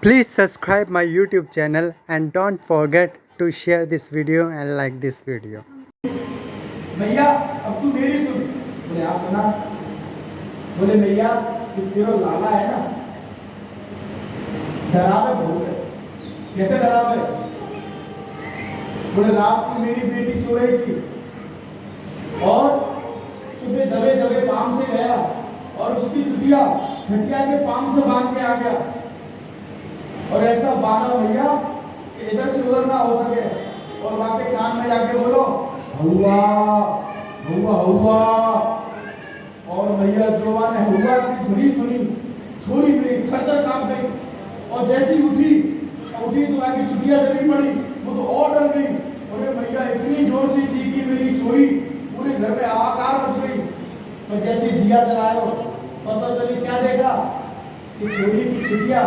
Please subscribe my YouTube channel and don't forget to share this video and like this video. भैया अब तू मेरी सुन। बोले आप सुना। बोले भैया कि तेरा लाला है ना, डरावे बहुत है। कैसे डरावे? बोले रात को मेरी बेटी सो रही थी और सुबह दबे दबे पाम से गया और उसकी चुटिया खटिया के पाम से बांध के आ गया और ऐसा बांधा भैया कि इधर से उधर ना हो सके और वहां के कान में जाके बोलो हुआ हुआ हुआ। और भैया जोवा ने हुआ की धुनी सुनी, छोरी मेरी थर-थर कांप गई और जैसी उठी तो आगे चुटिया दबी पड़ी, वो तो और डर गई। अरे भैया इतनी जोर से चीखी मेरी छोरी, पूरे घर में हाहाकार मच गई। तो जैसे दिया जलायो पता चली क्या देखा कि छोरी की चुटिया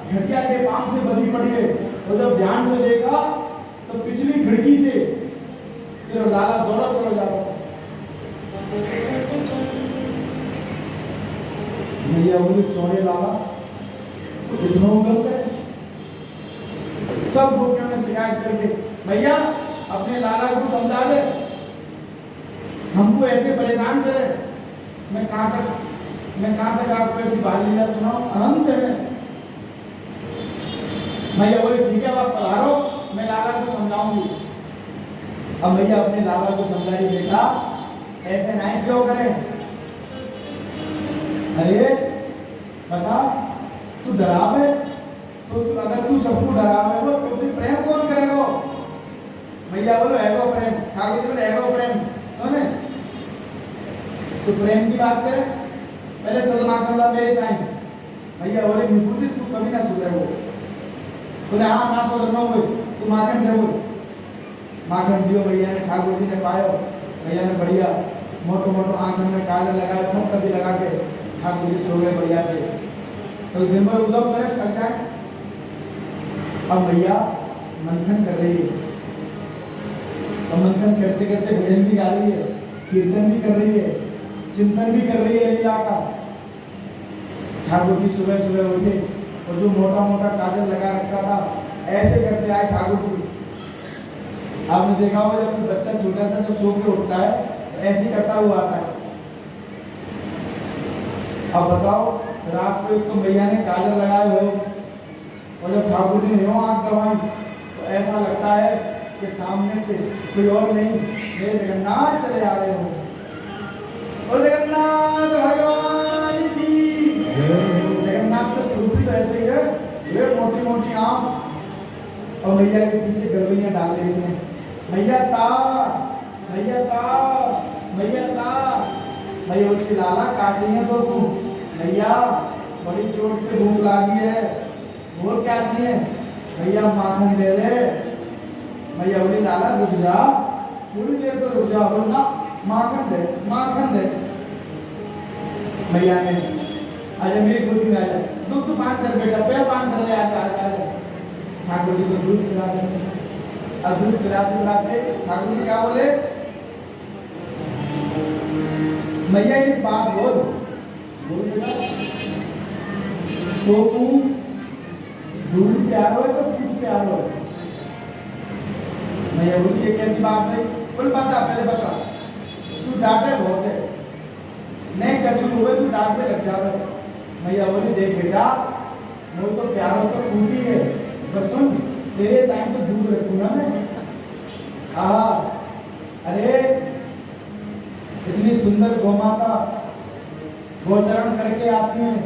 खटिया के पाम से बंधी पड़ी है। और जब ध्यान से देखा तो पिछली खिड़की से फिर लाला दौड़ा चला जा रहा। भैया बोले चौड़े लाला इतना उगल गए। सब लोगों ने शिकायत करके भैया अपने लाला को समझा दे, हमको ऐसे परेशान करे। मैं कहां तक आपको ऐसी बाल लीला सुनाऊं? अनंत है। भैया बोले ठीक है आप पधारो, मैं लाला को समझाऊंगी। अब भैया अपने लाला को समझाई, बेटा ऐसे नहीं क्यों करें? अरे बता तू डरावे तो अगर तू सबको डरावे हो तो फिर प्रेम कौन करेगा? भैया बोलो एगो प्रेम। ठाकुर जी बोले एगो प्रेम सुने तो प्रेम की बात करे पहले सदमा कर मेरे टाइम। भैया बोले निकुति तू कभी ना सुधरे हो। बोले हाँ ना सुधरना हो तू माखन दे। माखन दियो भैया ने, ठाकुर जी ने पायो। भैया ने बढ़िया मोटो मोटो आंखों में काजल लगाया था, कभी लगा के ठाकुर जी सो गए बढ़िया से। तो दिन भर उदम करे थक जाए। अब भैया मंथन कर रही है और मंथन करते करते भजन भी गा रही है, कीर्तन भी कर रही है, चिंतन भी कर रही है लीला का। ठाकुर जी सुबह सुबह उठे और जो मोटा मोटा काजल लगा रखा था ऐसे करते आए ठाकुर जी। आपने देखा होगा जब कोई बच्चा छोटा सा जब सो के उठता है तो ऐसे करता हुआ आता है। अब बताओ रात को एक तो भैया ने काजल लगाए हो और जब ठाकुर जी ने आंख दबाई तो ऐसा लगता है कि सामने से कोई और नहीं मेरे जगन्नाथ चले आ रहे हो। और जगन्नाथ भगवान की जगन्नाथ का स्वरूप तो ऐसे ही है, ये मोटी मोटी आंख और भैया के पीछे गलबैया डाल रही हैं। भैया ता भैया ता भैया ता। भैया उसकी लाला काशी है तो तू भैया बड़ी जोर से भूख लगी है, बोल क्या चाहिए? भैया माखन दे दे। भैया बोली लाला रुक जा, थोड़ी देर तो रुक जा। बोलना माखन दे माखन दे। भैया ने अरे मेरी गोदी में आ जा, दूध तो पान कर बेटा, पैर पान कर ले, आ जा। ठाकुर जी को दूध पिला दे। अब दूध पिलाते पिलाते ठाकुर जी क्या बोले? भैया एक बात बोल बेटा, तो तू दूध प्यारो है तो दूध प्यारो है? भैया बोली ये कैसी बात है? बोल बता पहले बता। तू डांटे बहुत है, नहीं कछु हुए तू डांटने लग जावे। भैया बोली देख बेटा वो तो प्यारो तो खूटी है, बस सुन तेरे टाइम तो दूध रखूंगा मैं। अरे इतनी सुंदर गोमाता गोचरण करके आती हैं,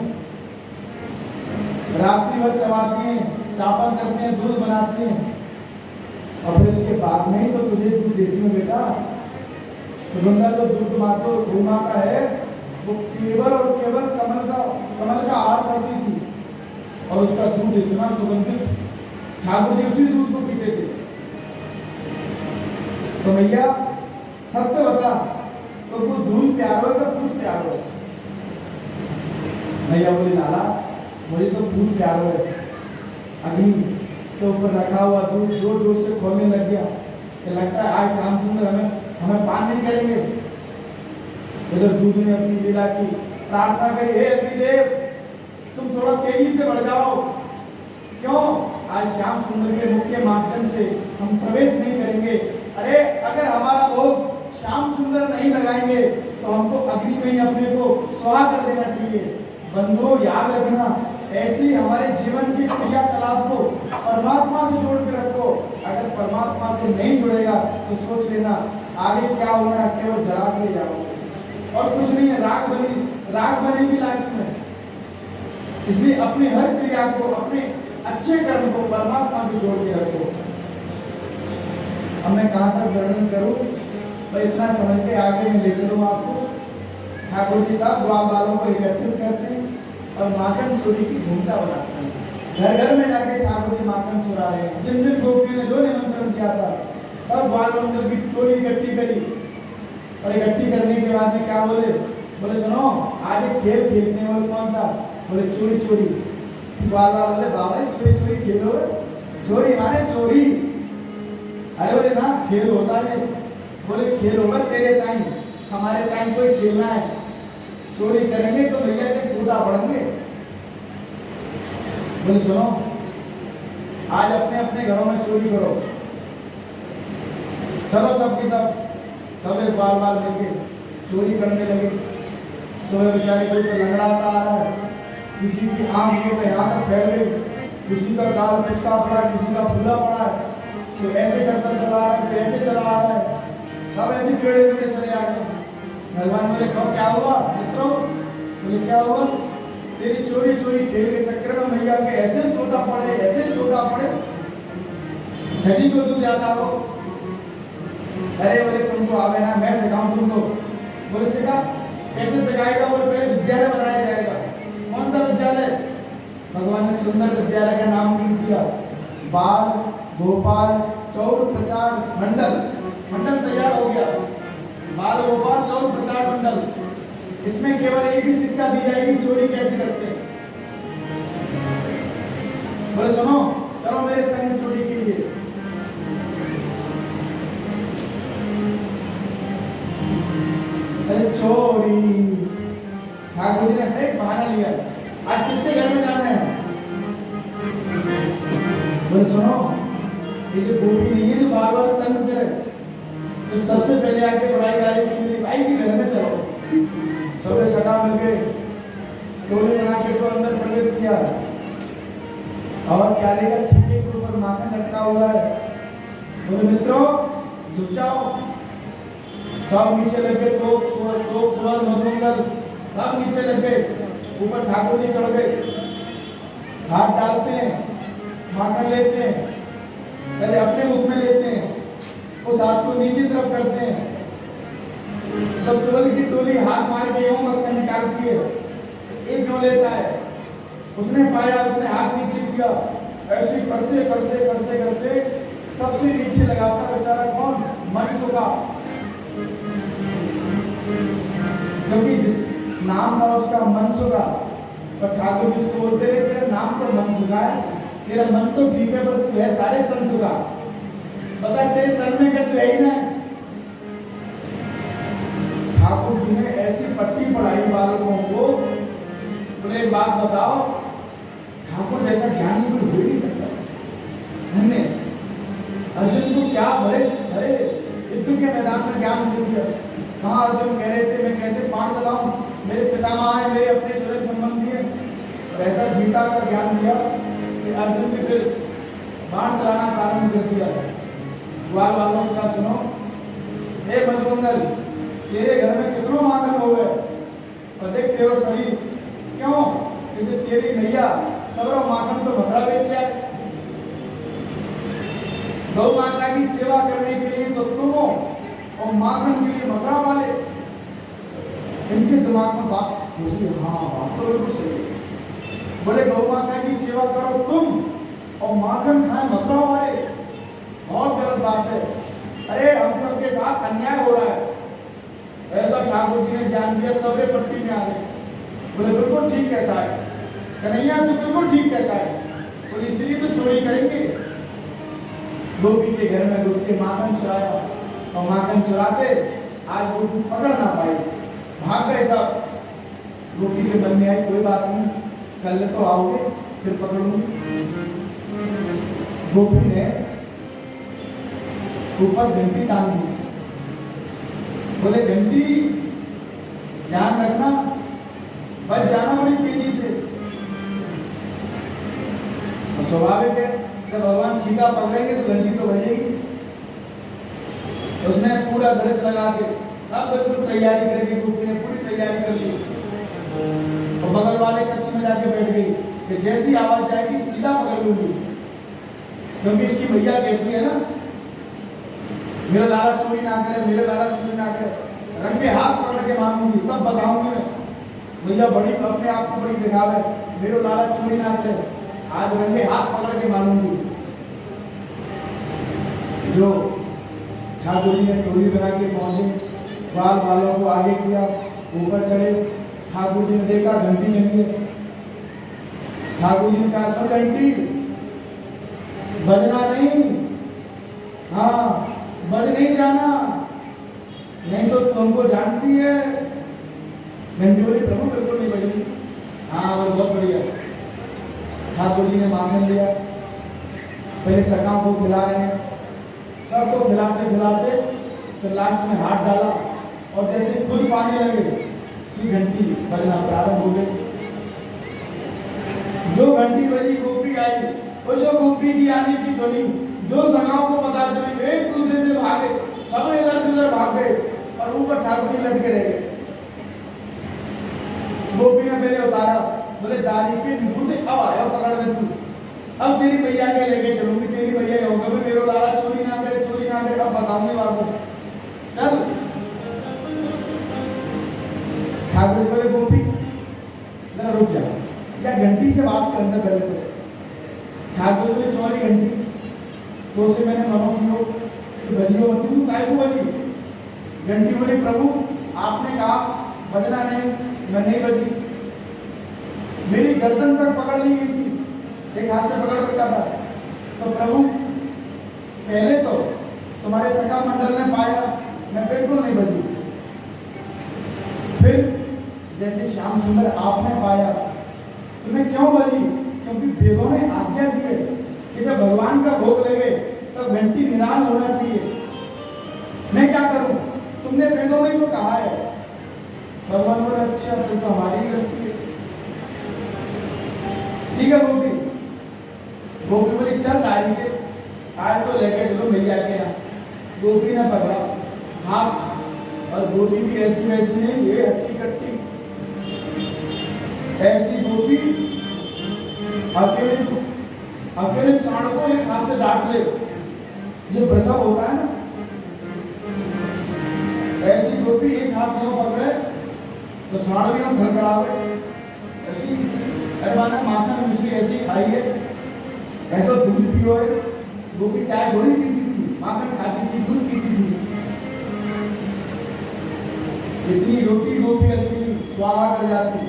रात्रि भर चबाती हैं, चापन करती हैं, दूध बनाती हैं और फिर उसके बाद में ही तो तुझे दूध देती हूँ बेटा। सुगंधा जो दूध माता गोमाता है वो केवल और केवल कमल का आहार करती थी और उसका दूध इतना सुगंधित, ठाकुर जी उसी दूध को पीते थे। तो भैया सत्य बता तो वो दूध प्यारो है तो दूध प्यारो है? भैया बोले लाला मुझे तो दूध प्यारो है। अग्नि के ऊपर रखा हुआ दूध जोर जोर से खोलने लग गया कि लगता है आज शाम सुंदर हमें पान नहीं करेंगे। इधर दूध ने अपनी लीला की प्रार्थना करी, हे अग्निदेव तुम थोड़ा तेजी से बढ़ जाओ। क्यों? आज श्याम सुंदर के मुख्य माध्यम से हम प्रवेश नहीं करेंगे। अरे अगर हमारा भोग श्याम सुंदर नहीं लगाएंगे तो हमको अग्नि में ही अपने को स्वाहा कर देना चाहिए। बंधुओं याद रखना, ऐसी हमारे जीवन की क्रियाकलाप को परमात्मा से जोड़ के रखो। अगर परमात्मा से नहीं जुड़ेगा तो सोच लेना आगे क्या होना है, केवल जला के जाओगे और कुछ नहीं है। राग बनेगी लास्ट में। इसलिए अपनी हर क्रिया को, अपने अच्छे कर्म को परमात्मा से जोड़ के रखो। अब मैं कहां तक वर्णन करूं, मैं इतना समझ के आगे मैं ले चलूं आपको। ठाकुर जी साहब ग्वाल बालों को एकत्रित करते हैं और माखन चोरी की भूमिका बनाते हैं। घर घर में जाके ठाकुर जी माखन चुरा रहे हैं। जिन जिन गोपियों ने जो निमंत्रण किया था तब ग्वाल मंदिर की टोली इकट्ठी करी और इकट्ठी करने के बाद में क्या बोले? बोले सुनो, आज एक खेल खेलते हैं। बोले कौन सा? बोले चोरी चोरी। ग्वाल बाल बोले बाबा चोरी चोरी खेलो। चोरी माने चोरी। अरे बोले ना खेल होता है। बोले खेल होगा तेरे टाइम, हमारे टाइम कोई खेलना है। चोरी करेंगे तो भैया के सूटा पड़ेंगे। बोले सुनो, आज अपने अपने घरों में चोरी करो। चलो सबके सब सबे बाल बाल लेके चोरी करने लगे। सुबह बेचारे कोई तो लंगड़ाता आ रहा है, किसी की आंख तो यहाँ तक फैल गई, किसी का गाल पिचका पड़ा है, किसी का फूला पड़ा है, तो ऐसे करता चला रहा है, कैसे चला आ रहा है, सब ऐसे टेढ़े टेढ़े चले आ गए। भगवान बोले कब क्या हुआ मित्रों? बोले क्या हुआ? तेरी चोरी चोरी खेल के चक्कर में भैया के ऐसे छोटा पड़े, ऐसे छोटा पड़े, झड़ी को तू ज्यादा हो। अरे बोले तुमको आवे ना, मैं सिखाऊं तुमको। बोले सिखा। कैसे सिखाएगा? बोले पहले विद्यालय बनाया जाएगा। कौन सा विद्यालय? भगवान ने सुंदर विद्यालय का नाम दिया, बाल गोपाल चौर प्रचार मंडल। मंडल तैयार हो गया, बाल गोपाल चौर प्रचार मंडल। इसमें केवल एक ही शिक्षा दी जाएगी, चोरी कैसे करते हैं। बोले सुनो, चलो मेरे संग चोरी कीजिए। चोरी ठाकुर जी ने एक बहाना लिया, आज किसके घर में जाना है? बोले सुनो, ये जो गोपी नहीं है जो बार बार तंग करे, तो सबसे पहले आके बड़ाई गाली की मेरी भाई के घर में चलो। सबने सदा मिलके टोली बना के तो अंदर प्रवेश किया और प्याले का छिपके के ऊपर माखन लटका हुआ है। बोले मित्रों झुक जाओ। सब नीचे लगे, तो सुवर मधुमंगल सब नीचे लगे, ऊपर ठाकुर जी चढ़ गए, हाथ डालते हैं, माखन लेते हैं, पहले अपने मुख में लेते हैं, उस हाथ को नीचे तरफ करते हैं। तब सुवर की टोली हाथ मार के यूं मक्खन निकालती है। एक क्यों लेता है? उसने पाया, उसने हाथ नीचे किया, ऐसे करते करते करते करते सबसे नीचे लगाता बेचारा कौन? मनसुखा। क्योंकि जिस नाम था उसका मनसुखा, पर ठाकुर जी उसको बोलते रहे तेरा नाम तो मनसुखा है, तेरा मन तो ठीक है पर तू है सारे तन सुखा। पता है तेरे तन में कुछ है ही ना। ठाकुर जी ने ऐसी पट्टी पढ़ाई बालकों को। बोले एक बात बताओ, ठाकुर जैसा ज्ञानी कोई हो नहीं सकता। हमने अर्जुन को क्या भरे युद्ध के मैदान में ज्ञान दे दिया। कहाँ अर्जुन कह रहे थे मैं कैसे बाण चलाऊं, मेरे पितामह है, मेरे अपने स्वयं संबंधी है, और ऐसा गीता का ज्ञान दिया कि अर्जुन ने फिर बाण चलाना प्रारंभ कर दिया। ग्वाल वालों का सुनो, हे मधुमंगल तेरे घर में कितनों माखन हो गए और देख तेरा शरीर क्यों? क्योंकि तेरी नैया सबरो माखन तो मथुरा बेच आए। गौ माता की सेवा करने के लिए तो तुम हो और माखन के लिए मथुरा वाले। इनके दिमाग में बात घुसी, हाँ बात तो बिल्कुल सही है। बोले गौ माता की सेवा करो तुम और माखन खाए मथुरा वाले, बहुत गलत बात है। अरे हम सबके साथ अन्याय हो रहा है। ऐसा ठाकुर जी ने ज्ञान दिया, सबरे पट्टी में आ गए। बोले बिल्कुल ठीक कहता है कन्हैया, तू बिल्कुल ठीक कहता है, तो इसलिए तो चोरी करेंगे। गोपी के घर में घुस के माखन चुराया और माखन चुराते आज गोपी पकड़ ना पाई, भाग गए सब। गोपी के मन में आई कोई बात नहीं, कल तो आओगे फिर पकड़ूंगी। गोपी ने ऊपर घंटी टांग दी। बोले घंटी ध्यान रखना, बच जाना बड़ी तेजी से। तो स्वाभाविक है, जब भगवान छीका पकड़ेंगे तो घंटी तो बजेगी। उसने पूरा गणित लगा के अब बिल्कुल तैयारी करके गोपी ने पूरी तैयारी कर ली और बगल वाले कक्ष में जाके बैठ गई कि जैसी आवाज आएगी सीधा पकड़ लूंगी। क्योंकि इसकी भैया कहती है ना, मेरा लाला चोरी ना करे, मेरा लाला चोरी ना करे, रंगे हाथ पकड़ के मांगूंगी तब बताऊंगी मैं। भैया बड़ी अपने आप को बड़ी दिखावे, मेरा लाला चोरी ना करे, आज रंगे हाथ पकड़ के मांगूंगी। जो ठाकुर जी ने टोली बना के पहुंचे, बाल बालों को आगे किया, ऊपर चढ़े। ठाकुर जी ने देखा घंटी नहीं है। ठाकुर जी ने कहा सुन घंटी, बजना नहीं, हाँ बज नहीं जाना, नहीं तो तुमको जानती है। घंटी बोली प्रभु बिल्कुल नहीं बजेगी। हाँ वो बहुत बढ़िया। ठाकुर जी ने माखन लिया, पहले सकाओं को खिला रहे हैं, सबको खिलाते खिलाते तो लास्ट में हाथ डाला और जैसे खुद पाने लगे कि घंटी बजना प्रारंभ हो गई। जो घंटी बजी गोपी आई, वो जो गोपी की आने की ध्वनि, जो सगाओं को पता चली, एक दूसरे से भागे, सब इधर से उधर भाग गए और ऊपर ठाकुर जी लटके रह गए। गोपी ने पहले उतारा, बोले दानी के निपुण अब आया पकड़ में तू, अब तेरी भैया के लेके चलूंगी, तेरी भैया कहूंगा भी मेरा लाला चोरी ना करे, चोरी ना करे, अब बताऊंगी बाबू चल। ठाकुर जी बोले गोपी जरा रुक जा, या घंटी से बात करने पहले तो। ठाकुर बोले चोरी घंटी तो से मैंने मनो कियो तो बजियो मत, तू काय को बजी? घंटी बोली प्रभु आपने कहा बजना नहीं, मैं नहीं बजी। मेरी गर्दन तक पकड़ ली गई थी, एक हाथ से पकड़ रखा था। तो प्रभु पहले तो तुम्हारे सखा मंडल ने पाया मैं बिल्कुल नहीं बजी, फिर जैसे श्याम सुंदर आपने पाया तो मैं क्यों बजी? क्योंकि वेदों ने आज्ञा दी है कि जब भगवान का भोग लगे तब घंटी निराल होना चाहिए। मैं क्या करूं? तुमने वेदों में तो कहा है। भगवान बोले अच्छा तो हमारी गलती है, ठीक है गोपी। गोपी बोली चल गाड़ी के आज तो लेके चलो भैया के यहाँ। गोपी ने पकड़ा हाथ, और गोपी भी ऐसी वैसी नहीं, ये हट्टी कट्टी ऐसी गोपी अकेले अकेले सांड को एक हाथ से डांट ले, जो प्रसव होता है ना, ऐसी गोपी एक हाथ में पकड़े तो सांड भी हम धड़कड़ावे। ऐसी अरबाना माखन मिश्री ऐसी खाई है, ऐसा दूध पियो है। गोपी चाय थोड़ी पीती थी, माखन खाती थी, दूध पीती थी। इतनी रोटी गोपी अकेली स्वाहा कर जाती।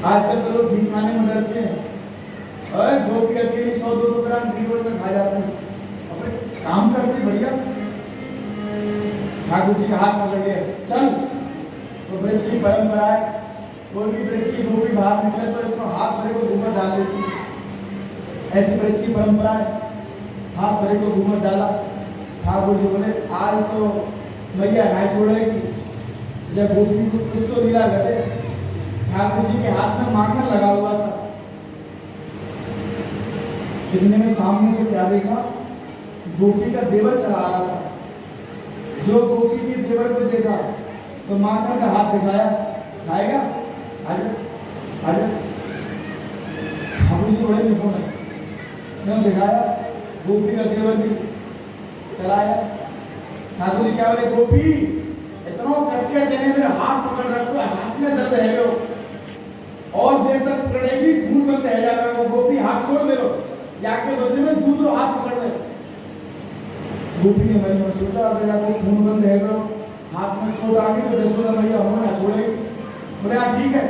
आजकल तो लोग घी खाने में डरते हैं, अरे गोपी अकेली 100-200 ग्राम घी रोज में खा जाते हैं। अपने काम करते भैया। ठाकुर जी का हाथ पकड़ लिया, चल। तो ब्रज की परंपरा है, कोई भी ब्रज की गोपी बाहर निकले तो इसको हाथ भरे को घूमर डाल देती है। ऐसी ब्रज की परंपरा है, हाथ भरे को घूमर डाला। ठाकुर जी बोले आज तो मैया नहीं छोड़ेगी, जब गोपी को कुछ तो लीला घटे। ठाकुर जी के हाथ में माखन लगा हुआ था। कितने में सामने से क्या देखा? गोपी का देवर चला रहा था। जो गोपी के देवर को देखा तो माखन का हाथ दिखाया, खाएगा आजा आजा। ठाकुर जी बड़े निपुण है, क्यों दिखाया? गोपी का देवर भी चलाया। ठाकुर जी क्या बोले? गोपी इतना कस के देने मेरे हाथ पकड़ रखो, हाथ में दर्द है और देर तक पकड़ेगी, खून बंद है जाएगा। गोपी हाथ छोड़ दे लो, या के बदले में दूसरा हाथ पकड़ ले। गोपी ने मन में सोचा अगर जाकर खून बंद है हाथ में चोट आ गई तो यशोदा मैया हमें ना छोड़ेगी। बोले हाँ ठीक है।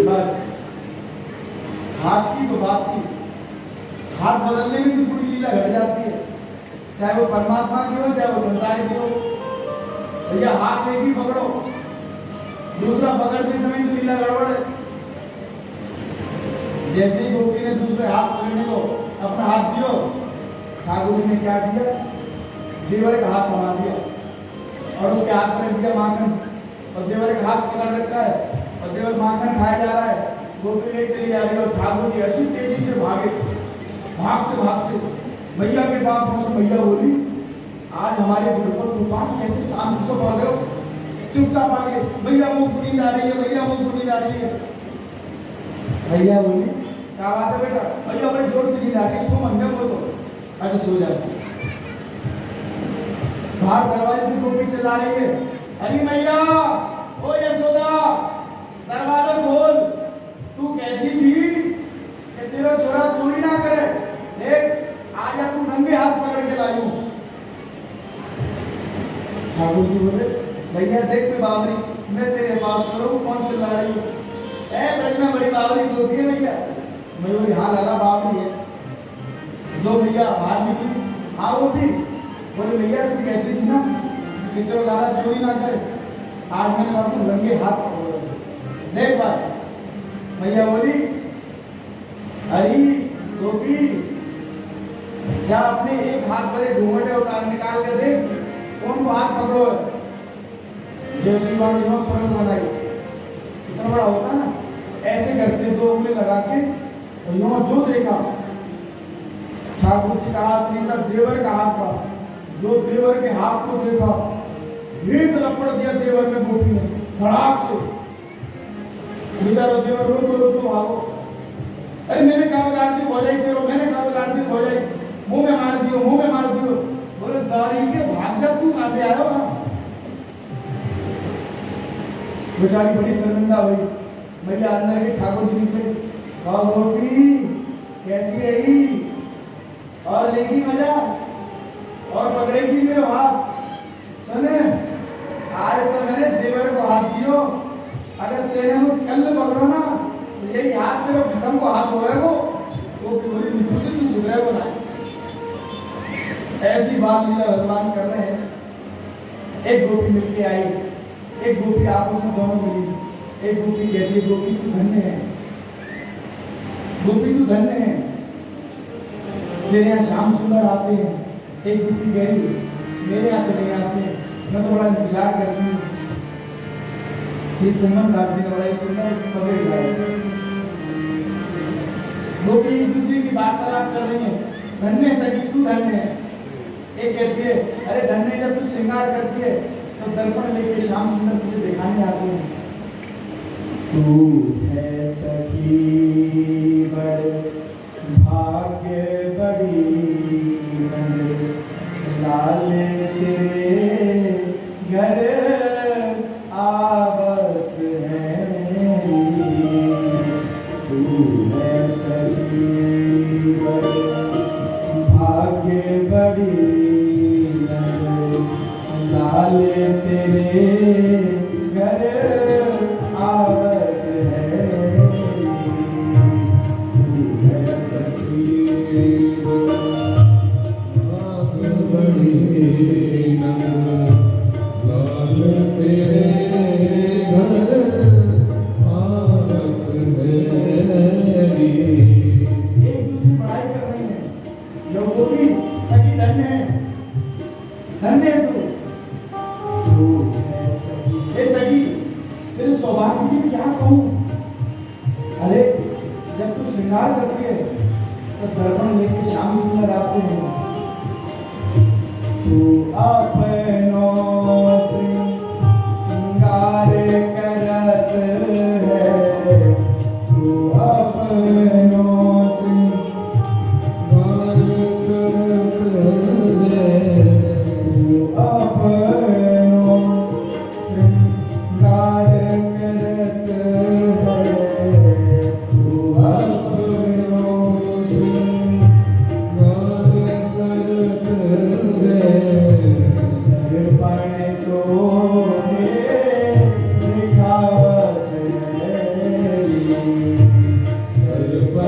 बस हाथ की तो बात थी, हाथ बदलने में भी पूरी लीला घट जाती है, चाहे वो परमात्मा की हो चाहे वो संसार की हो। भैया हाथ एक ही पकड़ो, दूसरा पकड़ते समय तो लीला गड़बड़ है। जैसे ही गोपी ने दूसरे हाथ पकड़ने को अपना हाथ दियो, ठाकुर जी ने क्या किया, देवर का हाथ थमा दिया और उसके हाथ पर रख दिया माखन, और देवर का हाथ पकड़ रखा है और देवर माखन खाया जा रहा है। गोपी ले चली जा रही है और ठाकुर जी ऐसी तेजी से भागे, भागते भागते मैया के पास पहुंचे। मैया बोली, आज हमारे घर पर तूफान कैसे शांति से पड़ गए, चुपचाप आगे। मैया मुंह को नींद आ रही है, मैया मुंह को नींद आ रही है। भैया बोली, क्या बात है बेटा? भैया बड़ी जोर से नींद आ रही है, सो मंदिर को तो अरे सो जाती। बाहर दरवाजे से गोपी चिल्ला रही है, अरे मैया, ओ यशोदा, दरवाजा खोल। तू कहती थी कि तेरा छोरा चोरी ना करे, देख आज तू नंगे हाथ पकड़ के लाई हूं। ठाकुर जी बोले, भैया देख मैं बावरी, मैं तेरे पास करूं, कौन चिल्ला रही है? ए ब्रज में बड़ी बावरी गोपी है भैया। मैं बोली, हाँ लाला बावरी है। दो भैया बाहर निकली, हाँ वो भी बोले, भैया तू कहती थी ना कि तेरा लाला चोरी ना करे, आज मैंने आपको नंगे हाथ पकड़ देख भाई। भैया बोली, अरे गोपी, क्या अपने एक हाथ पर घूंघटे उतार निकाल कर दे, कौन को हाथ पकड़ो है। जो शिवा ने स्वयं बनाई, इतना बड़ा होता ना, ऐसे करते दो उंगली लगा के और यूं जो देखा, ठाकुर जी का हाथ नहीं था, देवर का हाथ था। जो देवर के हाथ को देखा, एक लपड़ दिया देवर में गोपी ने धड़ाक से। बेचारा देवर रो तो भागो, अरे मैंने कहा बिगाड़ दी भौजाई तेरो, मैंने कहा बिगाड़ दी भौजाई, मुंह में मार दियो, मुंह में मार दियो। बोले, दारी के भाग जा, तू कहां से आया हो? बेचारी बड़ी शर्मिंदा हुई। मैया अंदर के ठाकुर जी निकले, कहा गोपी कैसी रही, और लेगी मजा, और पकड़ेगी मेरे हाथ? सुने, आज तो मैंने देवर को हाथ दियो, अगर तेरे में कल पकड़ो ना तो यही हाथ तेरे भसम को हाथ होएगो। वो बोली, निकुल तू सुधरे को ना। ऐसी बात लीला भगवान कर रहे हैं। एक गोपी मिलके आई, एक गोपी आपस में दोनों मिली। एक गोपी कहती है, गोपी तू धन्य है, गोपी तू धन्य है, तेरे यहाँ श्याम सुंदर आते हैं। एक गोपी कह रही, मेरे यहाँ तो नहीं आते, मैं तो बड़ा इंतजार करती हूँ। श्री कुंभन दास जी ने बड़ा सुंदर पगड़ी लाई। गोपी एक दूसरे की वार्तालाप कर रही है, धन्य सखी तू धन्य है। एक कहती है, अरे धन्य जब तू श्रृंगार करती है तो दर्पण लेके श्याम सुंदर तुझे दिखाने आते हैं। तू है सखी बड़ भाग्य बड़ी, लाले तेरे घर आवत है। तू है सखी बड़ भाग्य बड़ी, लाले तेरे घर आवत है। तू है सखी भाग्य बड़ी, लाल तेरे घर आवत है। एक दूसरी पढ़ाई कर रही है, जो वो भी सखी धन्य है, धन्य है तू। हे सखी, तेरे सौभाग्य की क्या कहूँ? अरे जब तू श्रृंगार करती है तो दर्पण लेके श्याम सुंदर आते हैं। तू अपनों श्रृंगार करत है, तू अपनों श्रृंगार करत है, तू अपनों श्रृंगार करत है, तू अपनों श्रृंगार करत है। दर्पण चोरे दिखावत है, दर्पण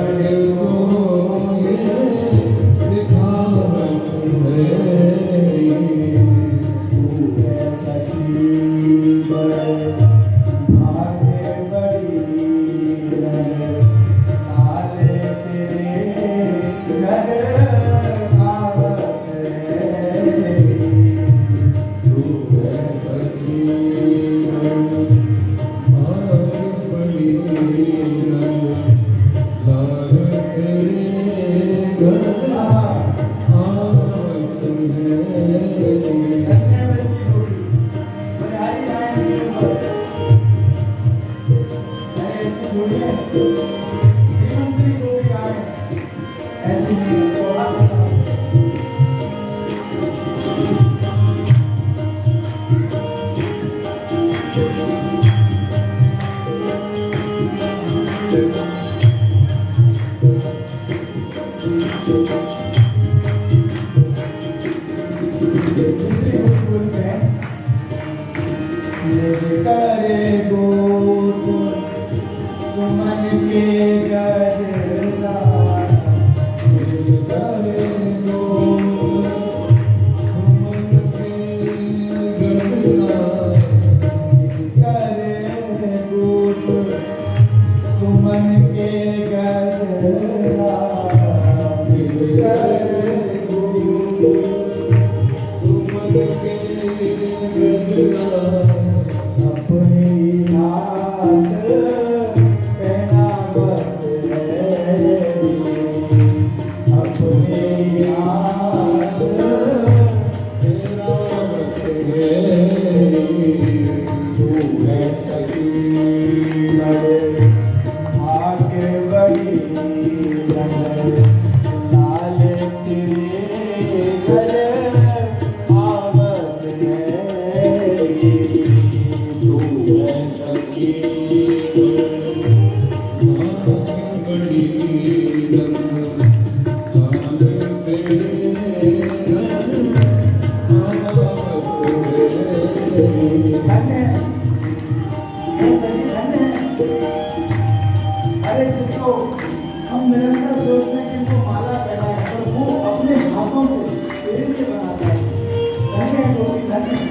अरे जिसको हम निरंतर सोचते हैं कि वो माला पहनाए पर वो अपने हाथों से तेरे लिए बनाता है। धन्य है गोपी, धन्य है।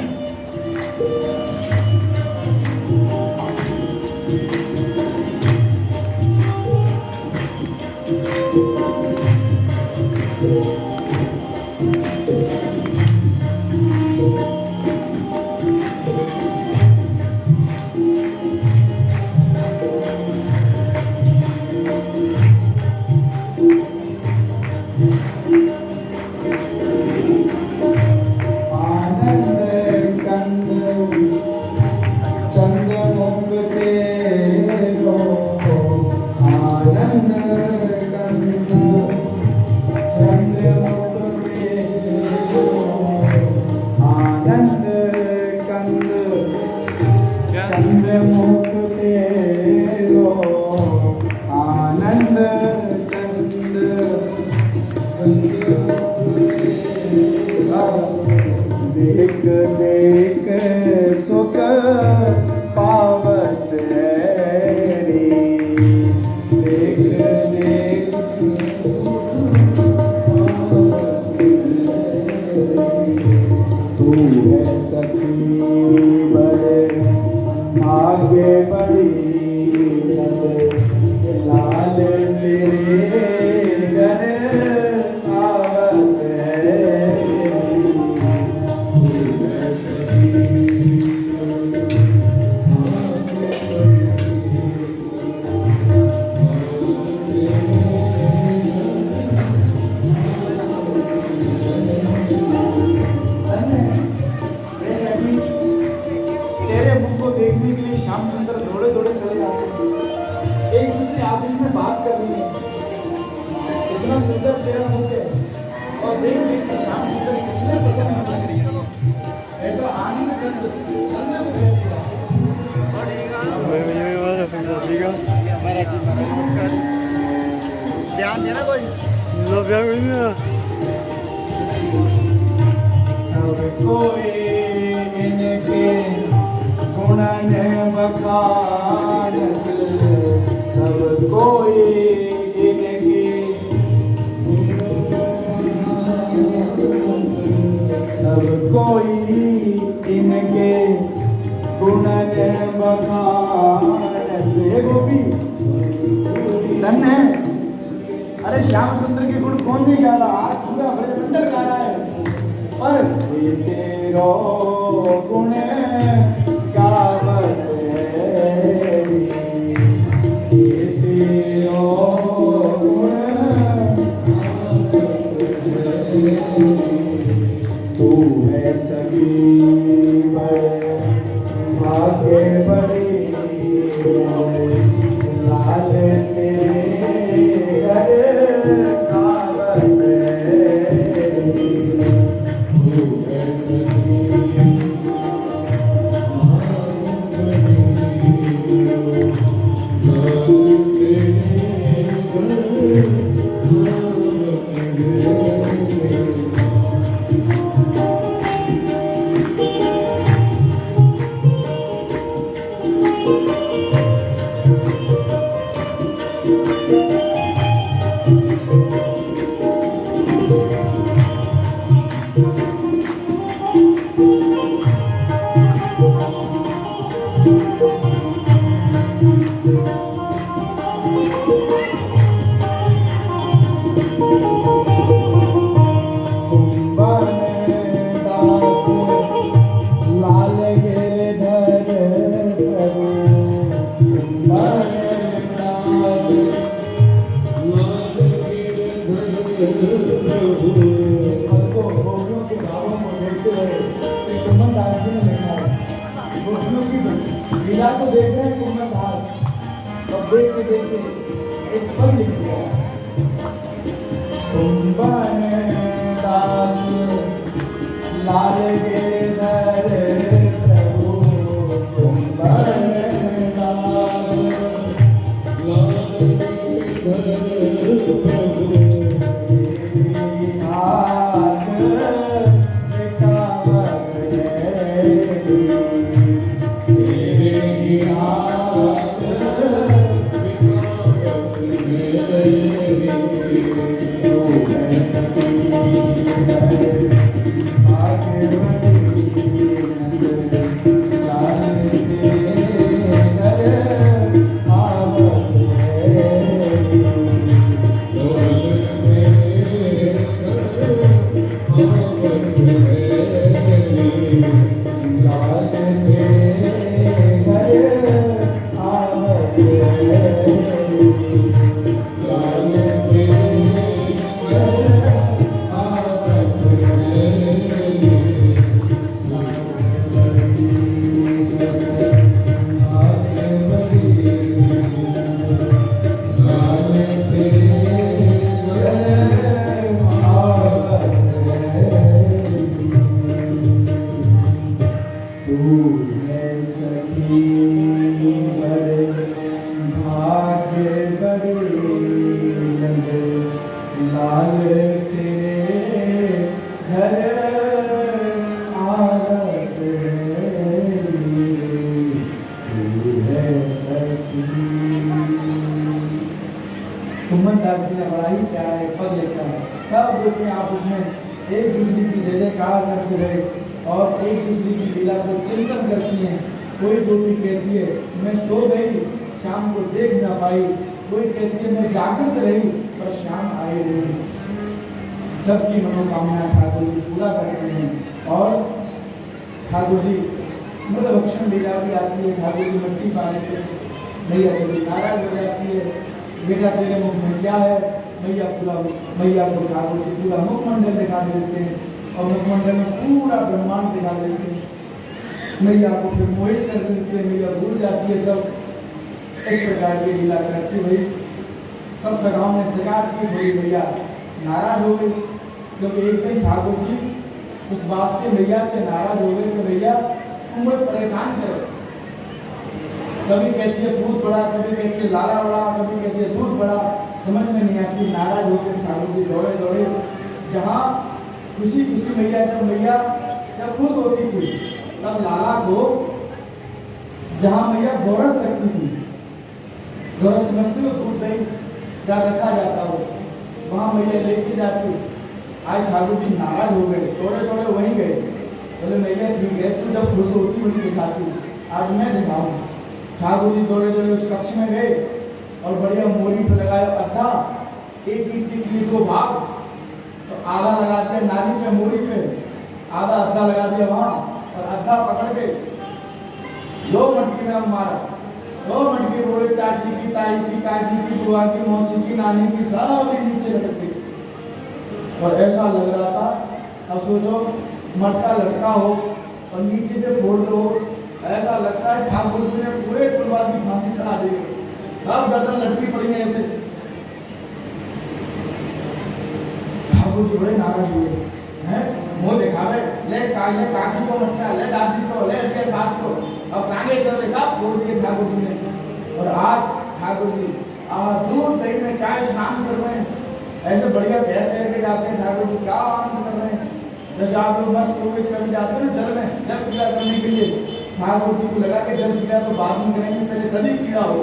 देख देख सुख पावत है रे, देख देख तू है सखी बड़े आगे बढ़ी लाल तेरे घर आवत है। तेरे मुख को देखने के लिए श्याम सुंदर दौड़े दौड़े चले जाते हैं। एक दूसरे आपस में बात कर रही है। इतना सुंदर तेरा मुख है और देख देख के श्याम सुंदर कितने पसंद लग रही है। ऐसा आनंद ध्यान देना कोई कोई इनके गुणन बखानत, सब कोई इनके सब कोई इनके गुणन बखानत। हे गोपी धन्य है। अरे श्याम सुंदर के गुण कौन नहीं गा रहा, आज पूरा ब्रजमंडल गा रहा है। पर तेरो गुण गावत है, तेरो गुण तू है सखी बड़े भाग्य बड़ी लाल तेरे घर आवत है। इस पद को गोपियों के भावों को देखते हुए श्री कुंभन दास जी ने लिखा है। गोपियों की लीला को देख रहे हैं कुंभन दास, और देखते देखते एक पद लिख दिया, कुंभन दास लाल गिरधर प्रभु, कुंभन दास लाल गिरधर प्रभु, हाथ रिकावत है, तेरे हाथ रिकावत है, तू है सती है कुंभन दास जी ने बड़ा ही प्यारा एक पद लिखा है। सब गोपियां आप उसमें एक दूसरे की जय जयकार करते रहे और एक दूसरे की लीला को चिंतन करती हैं। कोई गोपी कहती है मैं सो गई, शाम को देख ना पाई, कोई कहती है मैं जागृत रही पर शाम आई नहीं। सबकी मनोकामना ठाकुर जी पूरा करते हैं। और ठाकुर जी मदभक्षण लीला भी आती है, ठाकुर जी मट्टी पाने के मैया कभी नाराज हो जाती है, बेटा तेरे मुख में क्या है, मैया को ठाकुर जी पूरा मुखमंडल दिखा देते हैं और मुखमंडल में पूरा ब्रह्मांड दिखा देते हैं। मैया को फिर मोहित कर देते हैं, मैया भूल जाती है सब। इस प्रकार की लीला करती हुई सब सगाओं में शिकायत की हुई मैया नाराज हो गई, क्योंकि एक दिन ठाकुर जी उस बात से मैया से नाराज हो गए कि मैया तुम मुझे परेशान करो। कभी कहती है दूध बड़ा, कभी कहती है लाला बड़ा, कभी कहती है दूध बड़ा, समझ में नहीं आती। नाराज होकर ठाकुर जी दौड़े दौड़े जहाँ खुशी खुशी मैया जब खुश होती थी तब लाला को जहाँ मैया गोरस रखती थी, गोरस समझते हो दूध दही जहाँ रखा जाता हो, वहाँ मैया लेके जाती। आज ठाकुर जी नाराज हो गए, दौड़े दौड़े वहीं गए, बोले मैया ठीक है तू जब खुश होती मुझे दिखाती, आज मैं दिखाऊँ। ठाकुर जी दौड़े दौड़े उस कक्ष में गए और बढ़िया मोरी पे लगाया अद्धा, एक ही टिकली को भाग, तो आधा लगा दिया नारी पे मोरी पे, आधा अद्धा लगा दिया वहाँ और अद्धा पकड़ के 2 मटकी में मारा। 2 मटकी बोले चाची की, ताई की, काकी की, बुआ की, मौसी की, नानी की, सब नीचे लटक गई। और ऐसा लग रहा था, अब सोचो मटका लटका हो और नीचे से फोड़ दो, ऐसा लगता है ठाकुर जी ने पूरे परिवार की फांसी चढ़ा दी। अब गर्दन लटकी पड़ी है ऐसे। ठाकुर जी बड़े नाराज हुए हैं, मुंह दिखावे, ले काकी को मटका, ले दादी को, ले सास को, अब कांगे चल ले सब फोड़ दिए ठाकुर जी ने। और आज ठाकुर जी दूध दही में क्या स्नान कर रहे हैं, ऐसे बढ़िया तैर के जाते हैं ठाकुर जी, क्या आनंद कर रहे हैं। जैसे आप लोग मस्त होकर कभी जाते हैं ना जल में, जल पूजा करने के लिए, ठाकुर जी को लगा के जल पीड़ा तो बाद में करेंगे, पहले नदी पीड़ा हो।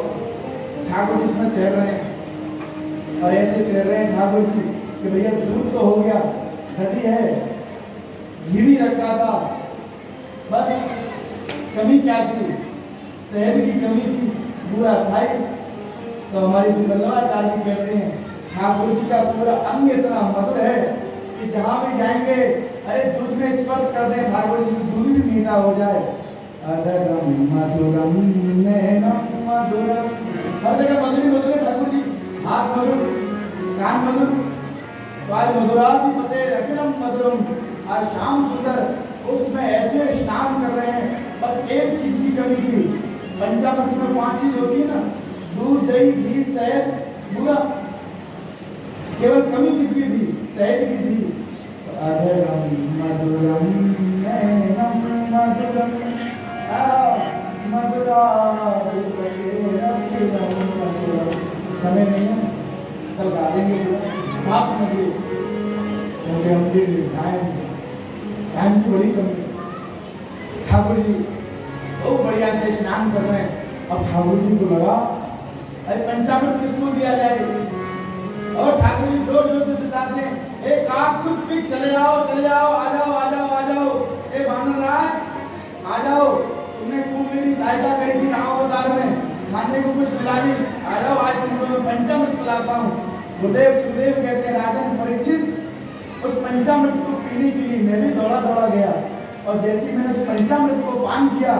ठाकुर जी उसमें तैर रहे हैं और ऐसे तैर रहे हैं ठाकुर जी कि भैया दूध तो हो गया, नदी है, घी भी रखा था, बस कमी क्या थी, शहद की कमी थी, पूरा था। तो हमारी श्री वल्लभाचार्य जी कहते हैं ठाकुर जी का पूरा अंग इतना मधुर है कि जहाँ भी जाएंगे अरे दूध में स्पर्श कर दें ठाकुर जी, दूध भी मीठा हो जाए। अदरम मधुरम नैनम मधुरम, हर जगह मधुर मधुर है ठाकुर जी, हाथ मधुर, कान मधुर, तो आज मधुराधिपते अखिलम मधुरम, आज श्याम सुंदर उसमें ऐसे स्नान कर रहे हैं। बस एक चीज की कमी थी, पंचामृत में 5 चीज होती है ना, दूध, दही, घी, शहद, पूरा, केवल कमी किसकी थी? शहद की थी। अधरम मधुरम नैनम मधुरम समय नहीं है, कल गा देंगे पूरा, आप समझिए, क्योंकि हम टाइम की बड़ी कमी। ठाकुर जी बहुत बढ़िया से स्नान कर रहे हैं। अब ठाकुर जी को लगा अरे पंचामृत किसको दिया जाए, और ठाकुर जी जोर जोर से चिल्लाते हैं, ए काक सुख पिक, चले आओ, आ जाओ, आ जाओ, ए वानर राज आ जाओ, तुमने खूब मेरी सहायता करी थी राम अवतार में, खाने को कुछ मिला नहीं, आ जाओ आज तुमको पंचामृत पिलाता हूँ। गुरुदेव सुदेव कहते हैं, राजन परीक्षित उस पंचामृत को पीने के लिए मैं भी दौड़ा दौड़ा गया, और जैसे मैंने उस पंचामृत को पान किया,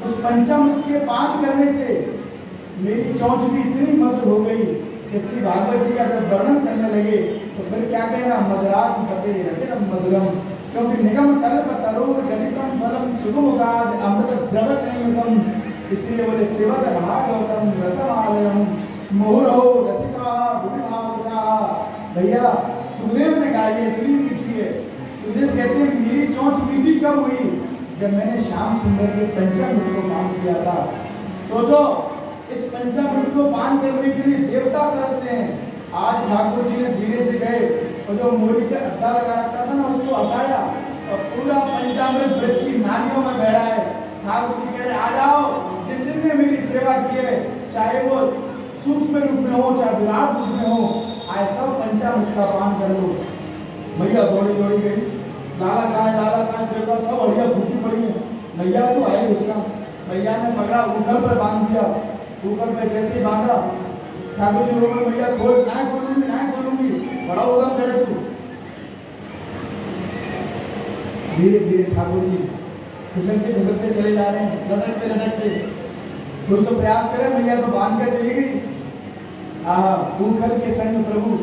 उस पंचामृत के पान करने से मेरी चोंच भी इतनी मधुर हो गई कि श्री भागवत जी का जब वर्णन करने लगे तो फिर क्या कहना, मधुराधिपते अखिलम मधुरम, क्योंकि निगम कल्प तरोर गणितम फलम सुगमुखाद अमृत द्रव संयुतम, इसलिए बोले त्रिवद भागवतम रसमालयम मोहरो रसिका भूमिभावुका। भैया सुखदेव ने कहा ये सुनी मीठी है। सुखदेव कहते हैं मेरी चोंच मीठी कब हुई, जब मैंने श्याम सुंदर के पंचामृत को पान किया था। सोचो इस पंचामृत को पान करने के लिए देवता तरसते हैं। आज ठाकुर जी ने धीरे से गए और जो मोरी का अद्दा लगा रखा था ना उसको हटाया, और पूरा पंचामृत ब्रज की नालियों में बह रहा है। ठाकुर जी कह रहे आ जाओ, जिन जिन ने मेरी सेवा की है, चाहे वो सूक्ष्म रूप में हो चाहे विराट रूप में हो, आज सब पंचामृत का पान कर लो। भैया दौड़ी दौड़ी गई, लाला कहाँ देखा, सब हड़िया भूखी पड़ी है। भैया तो आए गुस्सा, भैया ने पकड़ा ऊपर पर बांध दिया, ऊपर पे जैसे ही बांधा ठाकुर जी बोले भैया खोल, ना खोलूंगी, बड़ा होगा करे तू। धीरे धीरे ठाकुर जी घुसकते चले जा रहे हैं, लटकते खुद तो प्रयास करें, भैया तो बांध कर चली गई। ऊखल के संग प्रभु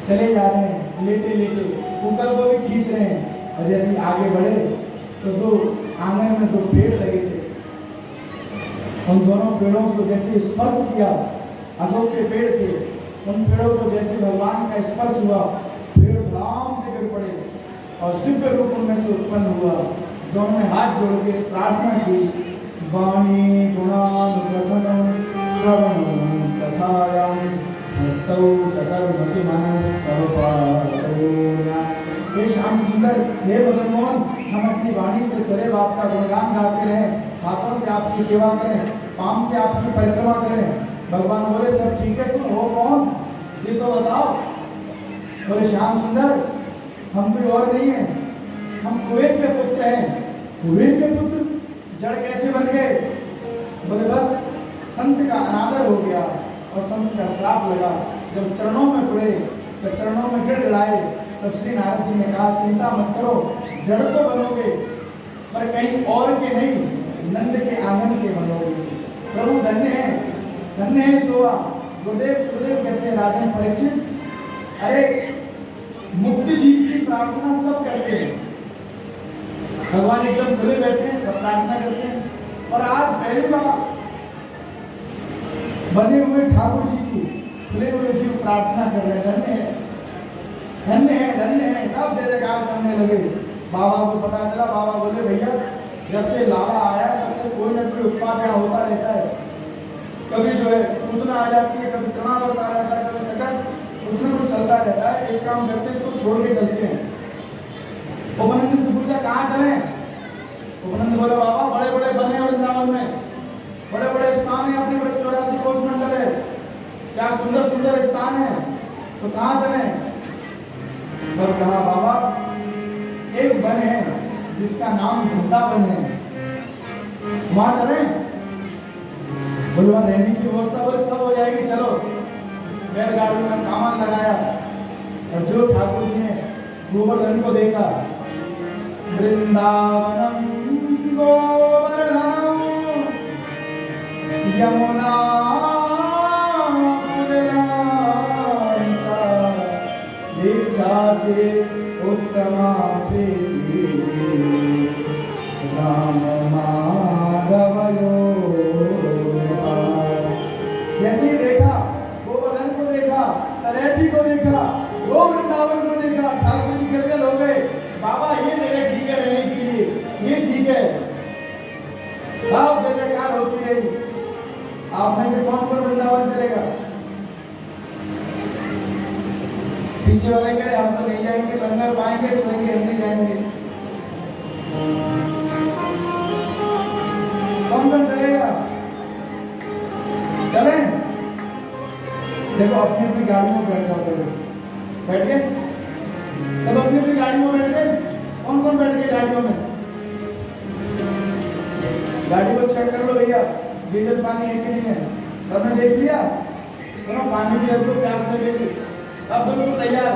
चले जा रहे हैं, लेटे लेटे ऊखल को भी खींच रहे हैं, और जैसे आगे बढ़े तो दो आंगन में 2 पेड़ लगे थे। उन दोनों पेड़ों को जैसे स्पर्श किया, अशोक के पेड़ थे, उन पेड़ों को जैसे भगवान का स्पर्श हुआ, पेड़ धड़ाम से गिर पड़े और दिव्य रूप उनमें से उत्पन्न हुआ। दोनों ने हाथ जोड़ के प्रार्थना की, वाणी गुणानुग्रथनं श्रवणं कथायां हस्तौ चकर्मसुमनस्तव पादयोना। हे श्याम सुंदर, हे मदन मोहन, हम अपनी वाणी से सदैव आपका गुणगान गाते रहें, हाथों से आपकी सेवा करें, पांव से आपकी परिक्रमा करें। भगवान बोले सब ठीक है, तुम हो कौन ये तो बताओ। बोले श्याम सुंदर, हम कोई और नहीं है, हम कुबेर के पुत्र हैं। कुबेर के पुत्र जड़ कैसे बन गए? बोले बस संत का अनादर हो गया और संत का श्राप लगा। जब चरणों में पड़े तो चरणों में गिड़गिड़ाए, तब श्री नारद जी ने कहा चिंता मत करो, जड़ तो बनोगे पर कहीं और के नहीं, नंद के आंगन के बनोगे। प्रभु धन्य है सोआ। गुरुदेव सुदेव कहते हैं राजन परीक्षित, अरे मुक्ति जीव की प्रार्थना सब करते हैं, भगवान एकदम खुले बैठे हैं, सब प्रार्थना करते हैं, और आज पहली बार बने हुए ठाकुर जी की खुले हुए जीव प्रार्थना कर रहे हैं। धन्य है, सब जय जयकार करने लगे। बाबा को पता चला, बाबा बोले भैया जब से लाला आया तब से कोई ना कोई उत्पाद यहाँ होता रहता है, कभी जो है उतना आ जाती है, कभी तनाव होता रहता है, कभी सकट, कुछ ना कुछ चलता रहता है। एक काम करते हैं, इसको छोड़ के चलते हैं। उपनंद से पूछा कहाँ चले? उपनंद बोला बाबा बड़े बड़े बने वृंदावन में, बड़े बड़े स्थान है, अपने बड़े 84 कोष मंडल है, क्या सुंदर सुंदर स्थान है, तो कहाँ चले? और कहा बाबा एक वन है जिसका नाम वृंदावन है, वहां चले? बोले वहां रहने की व्यवस्था बोले सब हो जाएगी, चलो। बैलगाड़ी में सामान लगाया और जो ठाकुर जी ने गोवर्धन को देखा, वृंदावनम गोवर्धनम यमुना से उत्तमा प्रीति राम माधवयो। जैसे ही देखा, गोवर्धन को देखा, तलैटी को देखा, वो वृंदावन को देखा, ठाकुर जी गदगद हो गए। बाबा ये जगह ठीक है रहने के लिए, ये ठीक है। अब जय जयकार होती रही। आप में से कौन कौन वृंदावन चलेगा? पीछे वाले कह रहे हम तो नहीं जाएंगे, लंगर पाएंगे, सोएंगे, हम नहीं जाएंगे। कौन कौन चलेगा? चले? देखो अपनी अपनी गाड़ी में बैठ जाओ, बैठ गए सब अपनी अपनी गाड़ी में बैठ गए। कौन कौन बैठ गए गाड़ियों में? गाड़ी को चेक कर लो भैया, डीजल पानी एक ही नहीं है। तुमने देख लिया? सुनो पानी भी आपको प्यास लगेगी, अब बिल्कुल तैयार।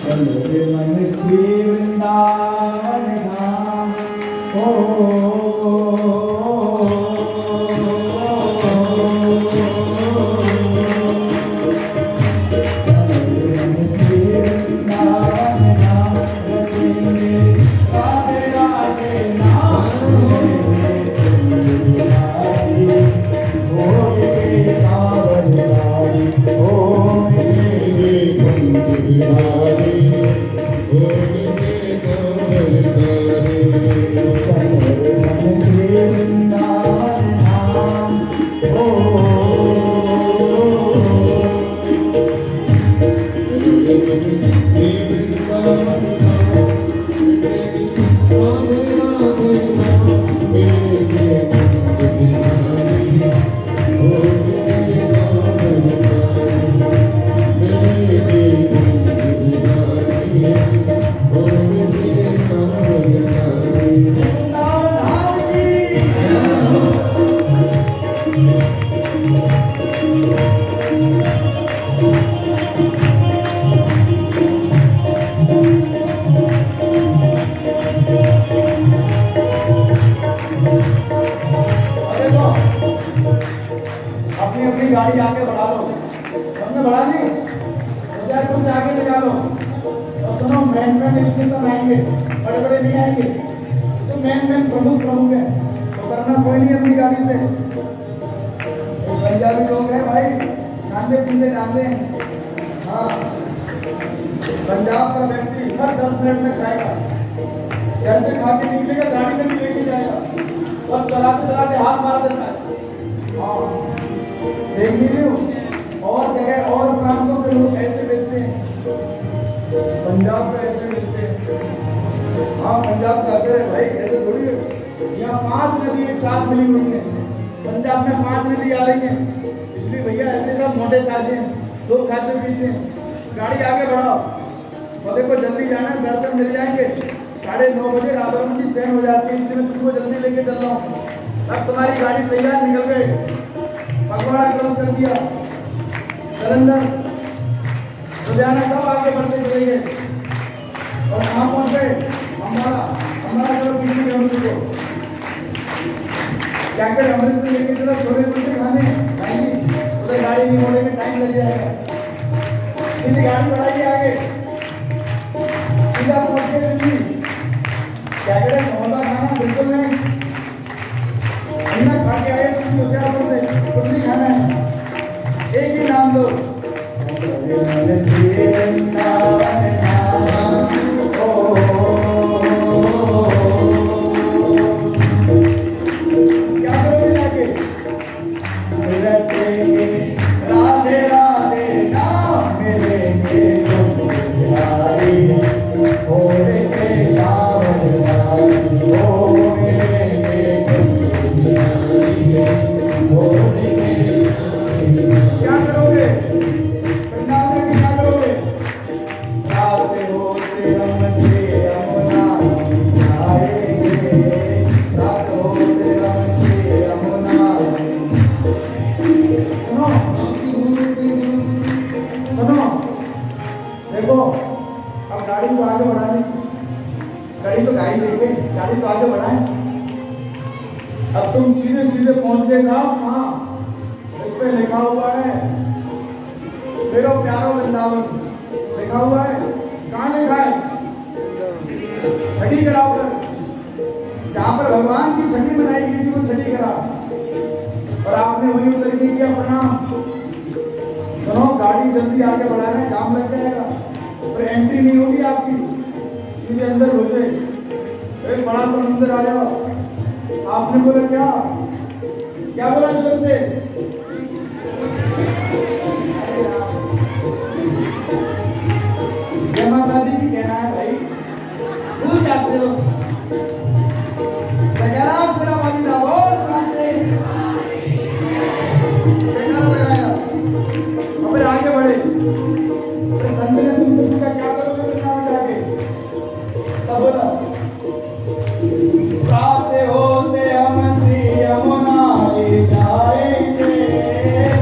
चलो रे मन श्री वृंदावन धाम, अपनी अपनी गाड़ी आगे बढ़ा लो। हमने बढ़ा दी, मुझे कुछ आगे निकालो। और सुनो मैन स्टेशन आएंगे, बड़े बड़े नहीं आएंगे, तो मैन प्रमुख प्रमुख है, तो करना कोई नहीं अपनी गाड़ी से। तो पंजाबी लोग हैं भाई, जानते पीते जानते हैं। हाँ, पंजाब का व्यक्ति हर 10 मिनट में खाएगा, जैसे खा के निकलेगा गाड़ी में भी लेके जाएगा और चलाते चलाते हाथ मार देता है। हाँ देख लीजिए, और जगह और प्रांतों के लोग ऐसे मिलते हैं, पंजाब में ऐसे मिलते हैं। हाँ पंजाब का असर है भाई, ऐसे थोड़ी है। यहाँ 5 नदी एक साथ मिली हुई है, पंजाब में 5 नदी आ रही है, इसलिए भैया ऐसे सब मोटे ताजे हैं, लोग खाते पीते हैं। गाड़ी आगे बढ़ाओ, और देखो जल्दी जाना है, दर्शन मिल जाएंगे। 9:30 बजे राधा मंडी सहन हो जाती है, इसलिए मैं तुमको जल्दी लेके चल रहा हूँ। अब तुम्हारी गाड़ी तैयार, निकल गए, पगवाड़ा क्रॉस कर दिया, जलंधर लुधियाना सब आगे बढ़ते चले गए और कहाँ पहुँच गए? हमारा चलो पीछे में हम को क्या कर अमृतसर लेके चलो, छोले कुलचे खाने खाएंगे, उधर गाड़ी नहीं मोड़े में टाइम लग जाएगा। सीधी गाड़ी बढ़ाइए आगे, सीधा पहुँच गए दिल्ली। क्या करें, समोसा खाना? बिल्कुल नहीं, खा के आए होशियारपुर से, कुछ नहीं खाना है, एक ही नाम दो, क्या करोगे जाके? राधे राधे नाम मिलेंगे तुम्हारी, भोले के क्या करोगे? वृंदावन क्या करोगे? जाते होते हम से यमुना आएंगे, जाते होते हम से यमुना। सुनो देखो, अब गाड़ी को आगे बढ़ाने, गाड़ी तो गाड़ी लेके गाड़ी तो आगे बढ़ाएं। अब तुम सीधे सीधे पहुंच गए साहब। हाँ इस पे लिखा हुआ है, मेरा प्यारा वृंदावन लिखा हुआ है। कहाँ लिखा है? छठी कराओ कर। जहाँ पर भगवान की छठी बनाई गई थी वो छठी करा, और आपने वही उतर के किया प्रणाम। सुनो, गाड़ी जल्दी आगे बढ़ाना, जाम लग जाएगा, पर एंट्री नहीं होगी आपकी, सीधे अंदर हो जाए। एक बड़ा समुद्र आ जाओ। आपने बोला क्या क्या बोला जोर से? जय माता दी की कहना है भाई, भूल जाते हो। जयकारा सिरा वाली दा बोल सामने, जयकारा लगाया, और फिर आगे बढ़े। फिर संत ने तुमसे पूछा क्या करोगे वृंदावन जाके? तब बोला प्रातः होते हम श्री यमुना जी जाएंगे,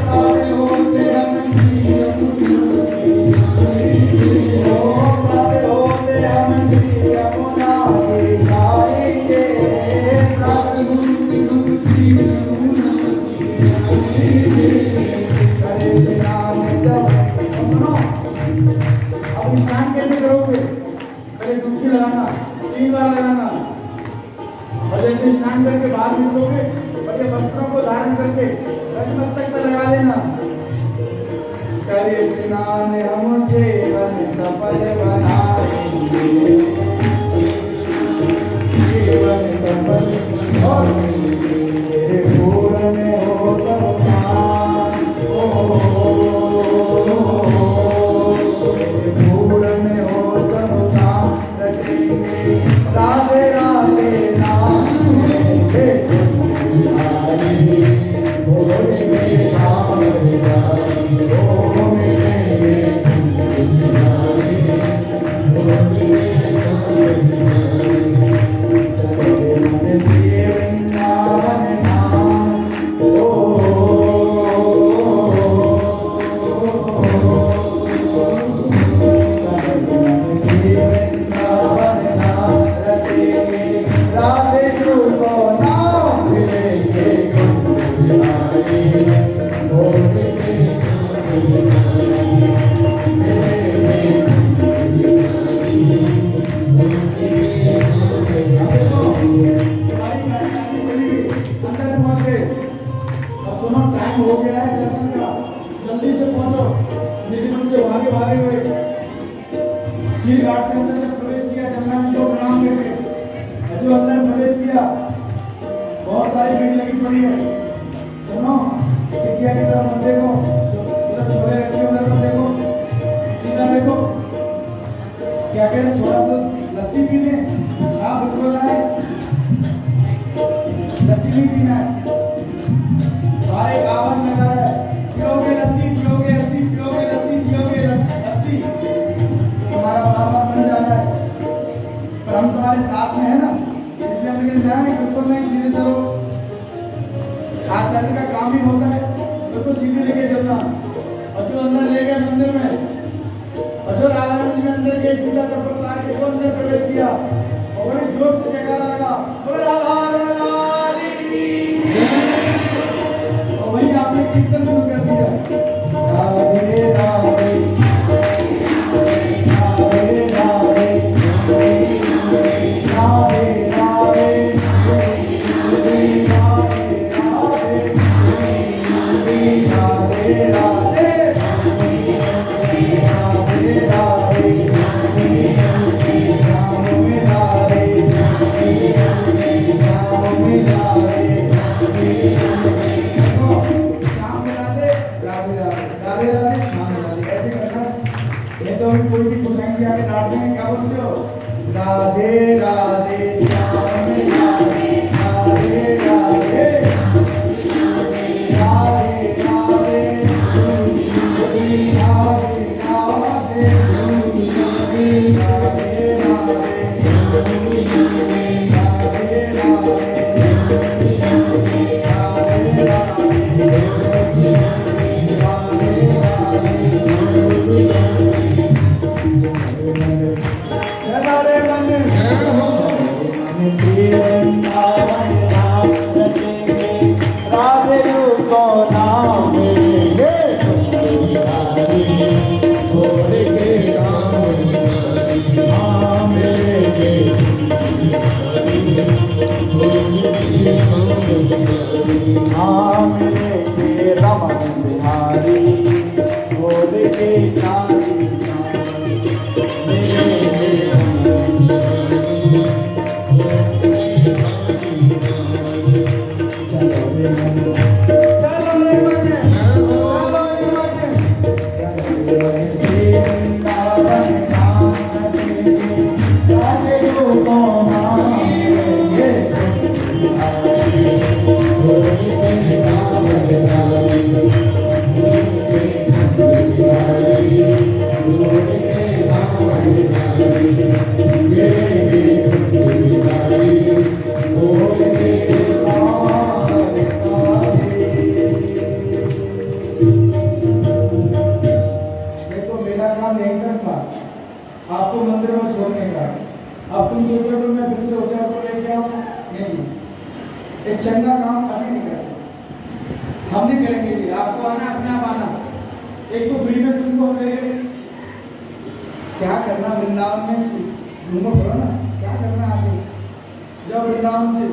प्रातः होते हम श्री यमुना जी जाएंगे, प्रातः होते हम श्री यमुना जी जाएंगे, प्रातः होते हम श्री यमुना जी जाएंगे, करे स्नान जब। और सुनो, अब स्नान कैसे करोगे? पहले डुबकी लगाना, 3 बार लगाना, और जैसे स्नान करके बाहर निकलोगे बड़े वस्त्रों को धारण करके रजमस्तक पर लगा लेना। करे स्नान हम जीवन सफल बनाएंगे, जीवन सफल और पूर्ण हो सब काम, पूर्ण हो सब काम रखेंगे। राधे राधे टाइम हो गया है दर्शन का, जल्दी से पहुंचो। निधि से भागे भागे हुए चीर घाट से अंदर जब प्रवेश किया, जमुना जी को प्रणाम करके जो अंदर प्रवेश किया, बहुत सारी भीड़ लगी पड़ी है। सुनो, टिकिया की तरफ मत देखो, उधर छोले रखे उधर मत देखो, सीधा देखो। क्या कह रहे? थोड़ा तो लस्सी पीने? हाँ बिल्कुल है, लस्सी नहीं पीना है। बाहर एक आवाज लगा रहा है, पियोगे लस्सी जियोगे लस्सी, पियोगे लस्सी जियोगे लस्सी। तुम्हारा बार बार बन जा रहा है, पर हम तुम्हारे साथ में है ना, इसलिए हमें नहीं, बिल्कुल नहीं, सीधे चलो। आचार्य का काम ही होता है बिल्कुल सीधे लेके चलना। और जो अंदर ले गए मंदिर में, और जो राधा रानी में अंदर गए, पूजा तब उतार के वो अंदर प्रवेश किया, और बड़े जोर से जयकारा लगा, बोले राधा रानी की। और वहीं आपने कीर्तन शुरू कर दिया, राधे राधे राधे राधे राधे कोई भी गोसाई जी आके डांट देंगे, क्या बोलते हो? राधे राधे श्याम राधे राधे राधे राधे राधे राधे देखो मेरा काम यहीं तक था, आपको मंदिर में छोड़ने का। अब तुम सोचो कि मैं फिर से होशियार को लेके आऊं? नहीं, एक चंगा काम असली नहीं करते, हम नहीं करेंगे जी। आपको आना, अपने आप आना। एक तो फ्री में तुमको हम ले गए, क्या करना वृंदावन में, घूमो करो ना, क्या करना आगे जाओ वृंदावन से।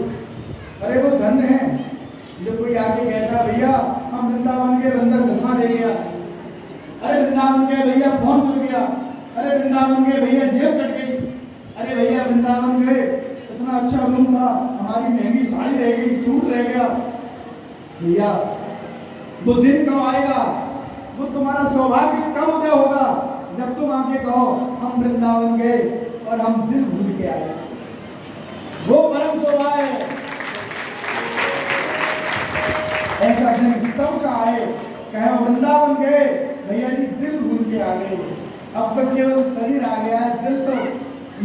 अरे वो धन्य है जो कोई आके कहता भैया हम वृंदावन के, अंदर चश्मा दे गया, अरे वृंदावन के भैया फोन छूट गया, अरे वृंदावन के भैया जेब कट गई, अरे भैया वृंदावन गए इतना अच्छा रूम था, हमारी महंगी साड़ी रह गई, सूट रह गया। भैया वो दिन कब आएगा, वो तुम्हारा सौभाग्य कब उदय होगा जब तुम आके कहो हम वृंदावन गए और हम दिल भूल के आए। वो परम सौभाग्य है, ऐसा दिन सबका आए, कहे वृंदावन गए भैया जी दिल भूल के आ गए। अब तो केवल शरीर आ गया है, दिल तो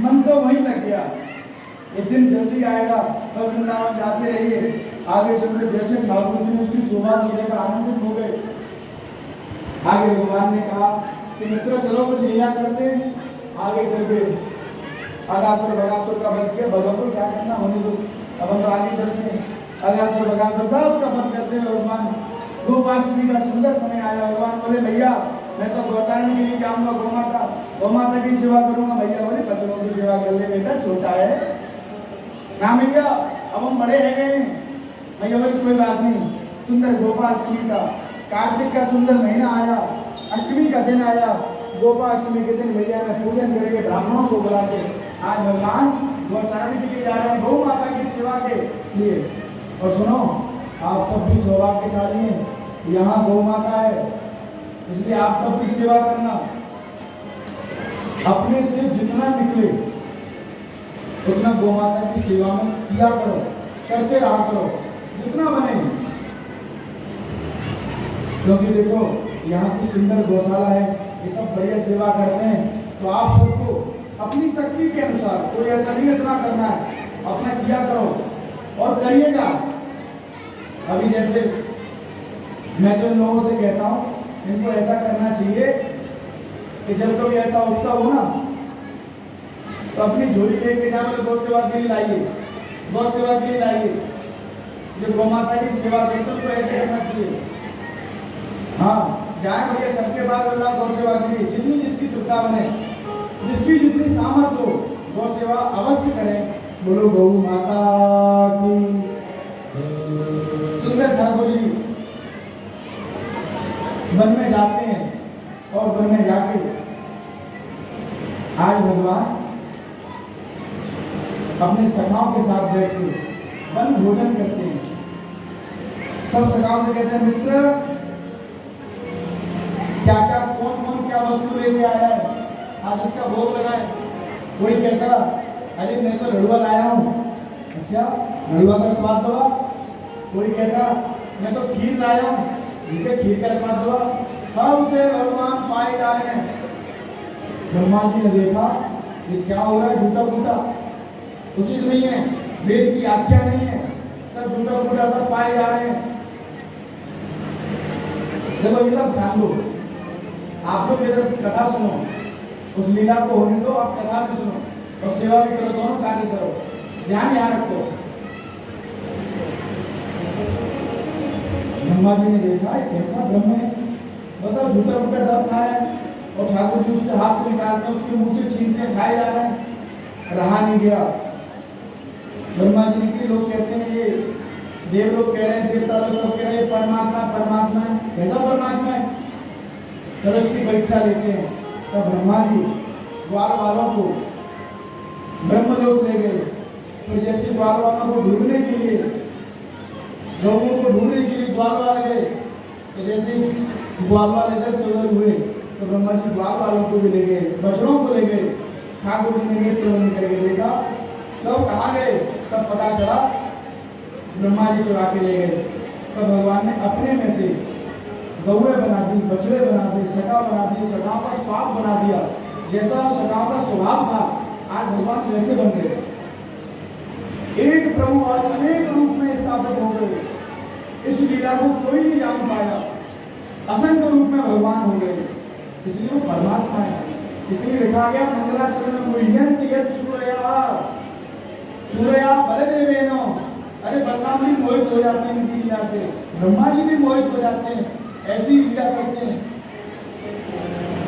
मन तो वहीं लग गया। ये दिन जल्दी आएगा और वृंदावन जाते रहिए, आगे चल के जैसे ठाकुर जी ने उसकी शोभा मिलेगा आनंदित हो गए। आगे भगवान ने कहा कि मित्रों चलो कुछ लीला करते हैं। आगे चल के अगासुर बगासुर का वध किया, बधों को क्या करना होने दो, अब हम तो आगे चलते हैं। अगासुर बगासुर सबका वध करते हैं। भगवान गोपाष्टमी का सुंदर समय आया, भगवान बोले भैया मैं तो गौचारण के लिए जाऊंगा, गौ माता की सेवा करूंगा। भैया बोले बच्चों की सेवा कर ले बेटा, छोटा है ना भैया, अब हम बड़े रह गए हैं। भैया बोले कोई बात नहीं, सुंदर गोपाष्टमी का, कार्तिक का सुंदर महीना आया, अष्टमी का दिन आया, गोपाष्टमी के दिन भैया ने पूजन करके ब्राह्मणों को बुला के आज भगवान गौचारण के लिए जा रहे हैं, गौ माता की सेवा के लिए। और सुनो आप सब भी सौभाग्यशाली हैं, यहाँ गौ माता है, इसलिए आप सब की सेवा करना। अपने से जितना निकले उतना गौ माता की सेवा में किया करो, करते रहा करो जितना बने। क्योंकि देखो यहाँ की सुंदर गौशाला है, ये सब बढ़िया सेवा करते हैं, तो आप सबको अपनी शक्ति के अनुसार, कोई ऐसा नहीं इतना करना है, अपना किया करो और करिएगा। अभी जैसे मैं तो इन लोगों से कहता हूँ, इनको ऐसा करना चाहिए कि जब कभी ऐसा उत्सव हो ना तो अपनी झोली लेके जाओ, गौ सेवा के लिए लाइए, गौ सेवा के लिए लाइए। जो गौ माता की सेवा करते हैं तो ऐसे करना चाहिए। हाँ जाए भैया सबके बाद अल्लाह गौ सेवा के लिए, जितनी जिसकी श्रद्धा बने, जिसकी जितनी सामर्थ्य हो, गौ सेवा अवश्य करें। बोलो गौ माता की। सुंदर ठाकुर जी वन में जाते हैं और वन में जाके आज भगवान अपने सखाओं के साथ बैठ के वन भोजन करते हैं। सब सखाओं से कहते हैं मित्र क्या क्या कौन कौन क्या वस्तु लेके आया है, आज इसका भोग लगाए। कोई कहता अरे मैं तो लड़ुआ लाया हूँ, अच्छा लड़ुआ का स्वाद दवा। कोई कहता मैं तो खीर लाया हूँ, उनके खीर का स्वाद दवा। सबसे भगवान पाए जा रहे हैं। ब्रह्मा जी ने देखा ये क्या हो रहा है, झूठा फूटा उचित नहीं है, वेद की आज्ञा नहीं है, सब झूठा फूटा सब पाए जा रहे हैं। देखो इधर ध्यान दो, आप लोग इधर कथा सुनो, उस लीला को होने दो, आप कथा भी सुनो और सेवा भी करो, दोनों कार्य करो, ध्यान यहाँ रखो। ब्रह्मा जी ने देखा कैसा ब्रह्म है, बताओ झूठा फूटा सब खाए और ठाकुर जी उसके हाथ से निकालते, उसके मुंह से छीनते खाए जा रहे हैं, रहा नहीं गया। ब्रह्मा जी के लोग कहते हैं ये देव लोग कह रहे हैं, देवता लोग सब कह रहे हैं परमात्मा परमात्मा है, कैसा परमात्मा है। चलो इसकी परीक्षा लेते हैं। तब ब्रह्मा जी द्वार वालों को ब्रह्मलोक ले गए। तो जैसे द्वार वालों को ढूंढने के लिए, लोगों को ढूंढने के लिए द्वार वाले गए, तो जैसे द्वार वाले इधर से उधर हुए तो ब्रह्मा जी द्वार वालों को भी ले गए, बछड़ों को ले गए। ठाकुर जी ने नेत्र बंद करके देखा, सब कहाँ गए? तब पता चला ब्रह्मा जी चुरा के ले गए। तब भगवान ने अपने में से गौए बना दी, बछड़े बना दिए, सखा बना दी, सखाओं का स्वाप बना दिया। जैसा सखाओं का स्वभाव था, आज भगवान वैसे बन गए। एक प्रभु आज अनेक रूप में स्थापित हो गए। इस लीला को कोई नहीं जान पाया। असंख्य रूप में भगवान हो गए, इसलिए वो परमात्मा है। इसलिए लिखा गया मंगलाचरण मुह्यंत यत् सूर्या बलदेवेनो। अरे बलराम भी मोहित हो जाते हैं इनकी लीला से, ब्रह्मा जी भी मोहित हो जाते हैं, ऐसी लीला करते हैं।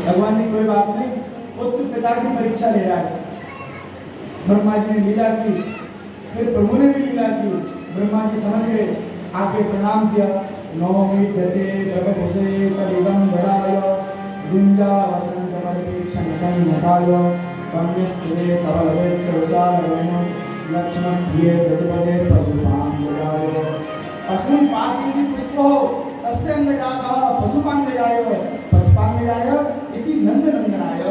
भगवान की कोई बात नहीं, पुत्र पिता की परीक्षा ले रहा है। ब्रह्मा जी ने लीला की, फिर प्रभु ने भी लीला की। ब्रह्मा जी समझ गए, आके प्रणाम किया। नौमी दते प्रभुसे तदिदं गणाय गुंजावनं समर्पितं संघाय पन्यस्ते कवलवेत्रवसालेन लक्ष्मणस्त्रिये प्रतिपदे पशुपान् गजाय पशुन् पातीति पुष्पो तस्य अंगजातः पशुपान् गजाय पशुपान् गजाय इति नंदनंदनाय।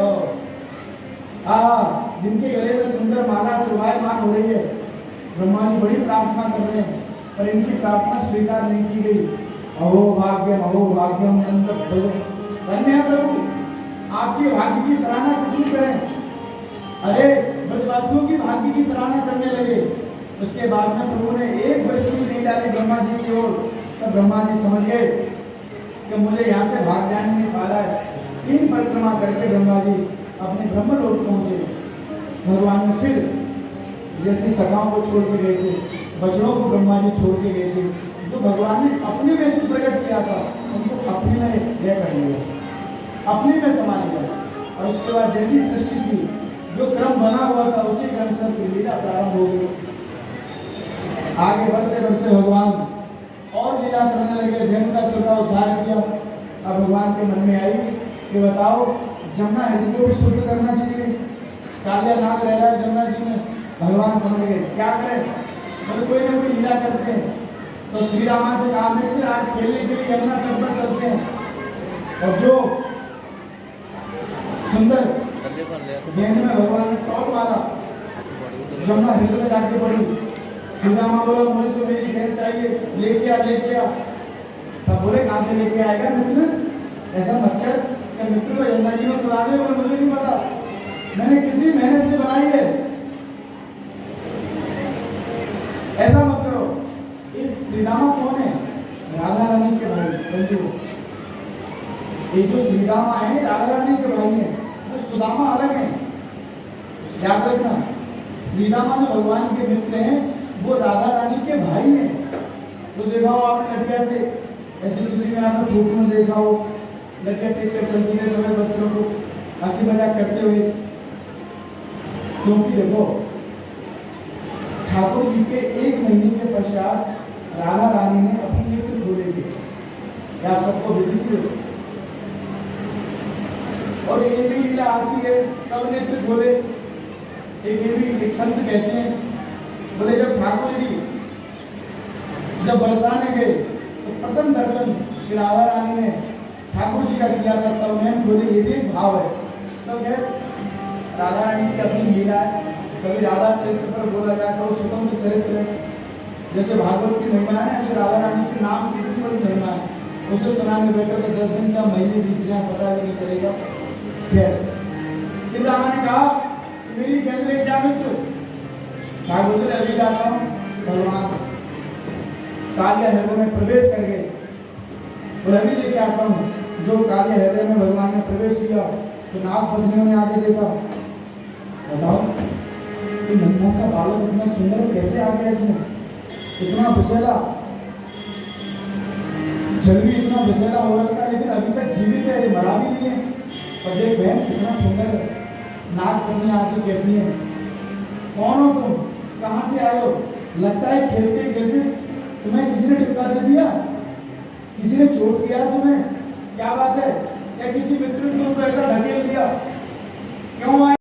जिनके गले में सुंदर माला शोभायमान हो रही है, ब्रह्मा जी बड़ी प्रार्थना कर रहे हैं, पर इनकी प्रार्थना स्वीकार नहीं की गई। अहो भाग्यम नंद प्रभु, धन्य है प्रभु, आपके भाग्य की सराहना कितनी करें। अरे ब्रजवासियों की भाग्य की सराहना करने लगे। उसके बाद में प्रभु ने एक दृष्टि नहीं डाली ब्रह्मा जी की ओर। तब ब्रह्मा जी समझ गए कि मुझे यहाँ से भाग जाने में फायदा है। 3 परिक्रमा करके ब्रह्मा जी अपने ब्रह्मलोक पहुंचे। भगवान ने फिर जैसे सखाओं को छोड़ के गए थे, बछड़ों को ब्रह्मा जी छोड़ के गए थे, जो भगवान ने अपने में से प्रकट किया था, उनको अपने में यह कर लिया, अपने में समा लिया। और उसके बाद जैसी सृष्टि की जो क्रम बना हुआ था, उसी के अनुसार की लीला प्रारंभ हो गई। आगे बढ़ते बढ़ते भगवान और लीला करने लगे, धेनुकासुर का उद्धार किया। अब भगवान के मन में आई कि बताओ, जमुना नदी को भी शुद्ध करना चाहिए, कालिया नाग रह रहा है जमुना जी में। भगवान समझ गए क्या करें, मतलब कोई ना कोई लीला करते हैं। तो श्री रामा से कहा, मित्र आज खेलने के लिए यमुना तट पर चलते हैं। और जो सुंदर गेंद में भगवान ने टॉप मारा, जमुना हृदय में जाके पड़ी। श्री रामा बोला, मुझे तो मेरी गेंद चाहिए, लेके आ। तब बोले, कहाँ से लेके आएगा मित्र, ऐसा मत कर। मित्र को यमुना जी में बुला दे, मुझे नहीं पता, मैंने कितनी मेहनत से बनाई है, ऐसा मत करो। इस श्री रामा कौन है? राधा रानी के भाई बंधु। ये जो श्री रामा है राधा रानी के भाई हैं, तो सुदामा अलग है, याद रखना। श्री रामा जो भगवान के मित्र हैं, वो राधा रानी के भाई हैं। तो देखा हो आपने लड़किया से, ऐसे किसी में आपने फोटो में देखा हो, लड़कियां टेक कर चलती है समय बच्चों को हंसी मजाक करते हुए। क्योंकि देखो, ठाकुर जी के 1 महीने के पश्चात राधा रानी ने अपने नेत्र खोले थे, क्या आप सबको विदित है? और ये भी लीला आती है, कब नेत्र खोले। ये भी एक संत कहते हैं, बोले जब ठाकुर जी जब बरसाने गए तो प्रथम दर्शन श्री राधा रानी ने ठाकुर जी का किया था, तब उन्हें बोले, ये भी एक भाव है। तो क्या राधा रानी की अपनी लीला है। कभी राधा चरित्र पर बोला जाए तो स्वतंत्र चरित्र है, जैसे भागवत की महिमा है, ऐसे राधा रानी के नाम की इतनी बड़ी महिमा है। उसे सुनाने बैठे तो 10 दिन का महीने बीत जाए, पता भी नहीं चलेगा। श्री रामा ने कहा, मेरी गेंद ले क्या मित्र? भागवत ने अभी जाता हूँ। भगवान कालिया हृदय में प्रवेश कर गए, और अभी लेके आता हूँ। जो कालिया हृदय में भगवान ने प्रवेश किया, तो नाग पत्नियों ने आगे देखा, बताओ कि नन्हा सा बालक इतना सुंदर कैसे आ गया इसमें, इतना विषैला, जल भी इतना विषैला हो रखा है, लेकिन अभी तक जीवित है, ये मरा भी नहीं है। और देख बहन कितना सुंदर। नाग पत्नियां आके कहती हैं, कौन हो तुम, कहाँ से आए हो? लगता है खेलते खेलते तुम्हें किसी ने टिप्पा दे दिया, किसी ने चोट किया तुम्हें, क्या बात है? क्या किसी मित्र ने तुमको ऐसा ढकेल दिया? क्यों आए?